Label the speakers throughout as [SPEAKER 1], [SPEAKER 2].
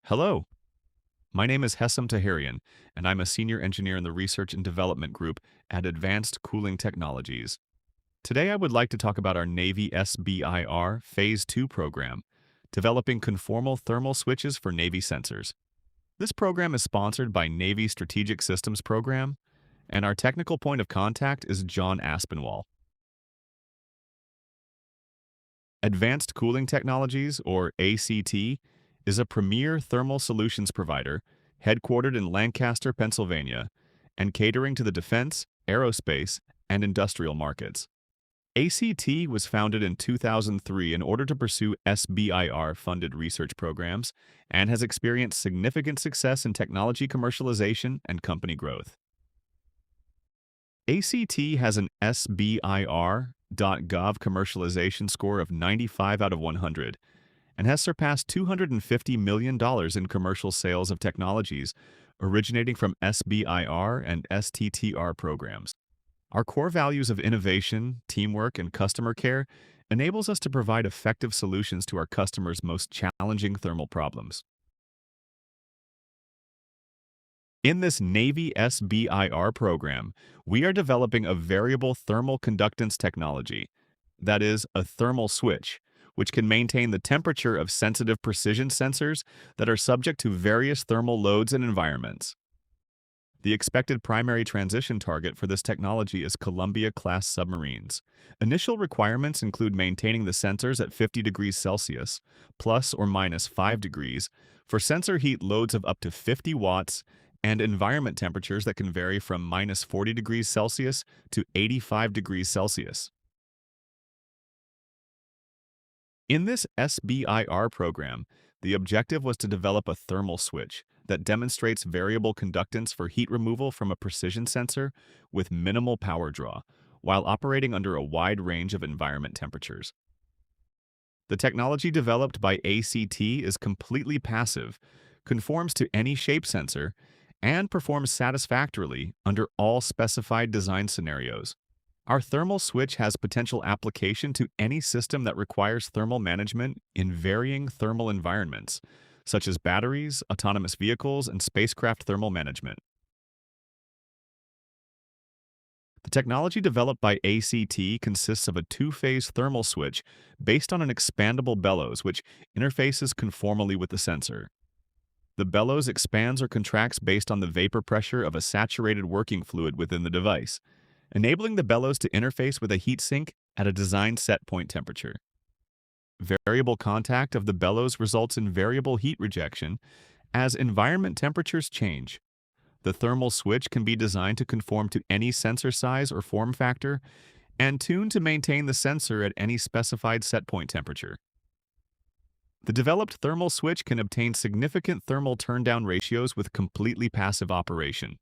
[SPEAKER 1] Hello, my name is Hessam Tahirian, and I'm a senior engineer in the Research and Development Group at Advanced Cooling Technologies. Today I would like to talk about our Navy SBIR Phase 2 program, developing conformal thermal switches for Navy sensors. This program is sponsored by Navy Strategic Systems Program, and our technical point of contact is John Aspinwall. Advanced Cooling Technologies, or ACT, is a premier thermal solutions provider headquartered in Lancaster, Pennsylvania, and catering to the defense, aerospace, and industrial markets. ACT was founded in 2003 in order to pursue SBIR-funded research programs and has experienced significant success in technology commercialization and company growth. ACT has an SBIR.gov commercialization score of 95 out of 100 and has surpassed $250 million in commercial sales of technologies originating from SBIR and STTR programs. Our core values of innovation, teamwork, and customer care enables us to provide effective solutions to our customers' most challenging thermal problems. In this Navy SBIR program, we are developing a variable thermal conductance technology, that is, a thermal switch, which can maintain the temperature of sensitive precision sensors that are subject to various thermal loads and environments. The expected primary transition target for this technology is Columbia-class submarines. Initial requirements include maintaining the sensors at 50 degrees Celsius, plus or minus 5 degrees, for sensor heat loads of up to 50 watts and environment temperatures that can vary from minus 40 degrees Celsius to 85 degrees Celsius. In this SBIR program, the objective was to develop a thermal switch that demonstrates variable conductance for heat removal from a precision sensor with minimal power draw, while operating under a wide range of environment temperatures. The technology developed by ACT is completely passive, conforms to any shape sensor, and performs satisfactorily under all specified design scenarios. Our thermal switch has potential application to any system that requires thermal management in varying thermal environments, such as batteries, autonomous vehicles, and spacecraft thermal management. The technology developed by ACT consists of a two-phase thermal switch based on an expandable bellows which interfaces conformally with the sensor. The bellows expands or contracts based on the vapor pressure of a saturated working fluid within the device, enabling the bellows to interface with a heat sink at a designed set point temperature. Variable contact of the bellows results in variable heat rejection as environment temperatures change. The thermal switch can be designed to conform to any sensor size or form factor and tuned to maintain the sensor at any specified set point temperature. The developed thermal switch can obtain significant thermal turndown ratios with completely passive operation.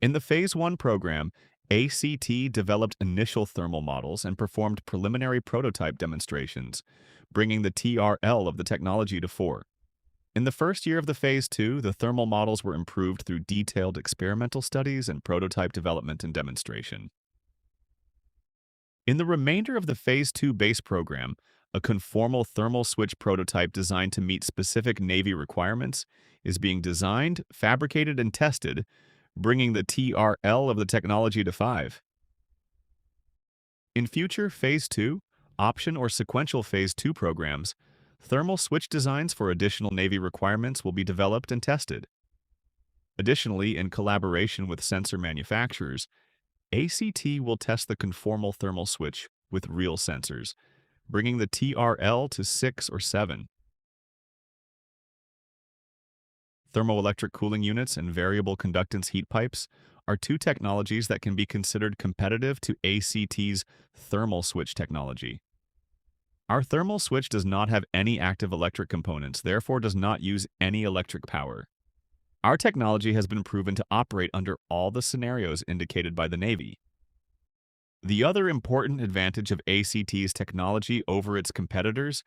[SPEAKER 1] In the Phase 1 program, ACT developed initial thermal models and performed preliminary prototype demonstrations, bringing the TRL of the technology to 4. In the first year of the Phase 2, the thermal models were improved through detailed experimental studies and prototype development and demonstration. In the remainder of the Phase 2 base program, a conformal thermal switch prototype designed to meet specific Navy requirements is being designed, fabricated, and tested, bringing the TRL of the technology to 5. In future Phase 2, option or sequential Phase 2 programs, thermal switch designs for additional Navy requirements will be developed and tested. Additionally, in collaboration with sensor manufacturers, ACT will test the conformal thermal switch with real sensors, bringing the TRL to 6 or 7. Thermoelectric cooling units and variable conductance heat pipes are two technologies that can be considered competitive to ACT's thermal switch technology. Our thermal switch does not have any active electric components, therefore does not use any electric power. Our technology has been proven to operate under all the scenarios indicated by the Navy. The other important advantage of ACT's technology over its competitors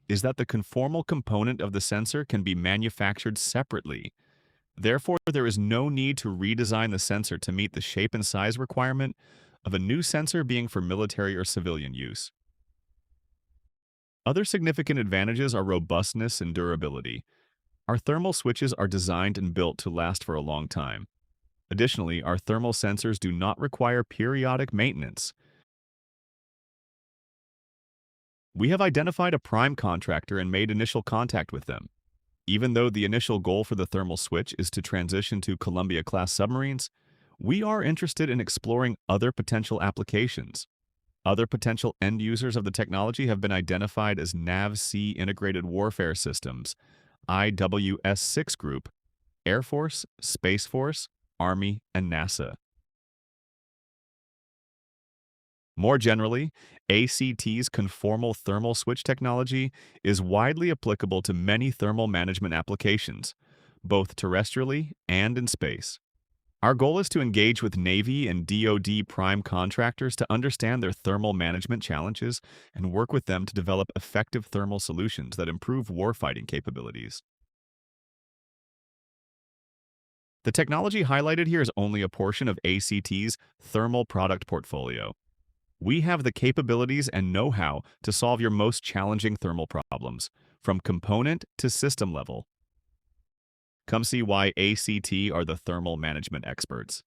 [SPEAKER 1] is that the conformal component of the sensor can be manufactured separately. Therefore, there is no need to redesign the sensor to meet the shape and size requirement of a new sensor being for military or civilian use. Other significant advantages are robustness and durability. Our thermal switches are designed and built to last for a long time. Additionally, our thermal sensors do not require periodic maintenance. We have identified a prime contractor and made initial contact with them. Even though the initial goal for the thermal switch is to transition to Columbia-class submarines, we are interested in exploring other potential applications. Other potential end users of the technology have been identified as NAVC Integrated Warfare Systems, IWS-6 Group, Air Force, Space Force, Army, and NASA. More generally, ACT's conformal thermal switch technology is widely applicable to many thermal management applications, both terrestrially and in space. Our goal is to engage with Navy and DoD prime contractors to understand their thermal management challenges and work with them to develop effective thermal solutions that improve warfighting capabilities. The technology highlighted here is only a portion of ACT's thermal product portfolio. We have the capabilities and know-how to solve your most challenging thermal problems, from component to system level. Come see why ACT are the thermal management experts.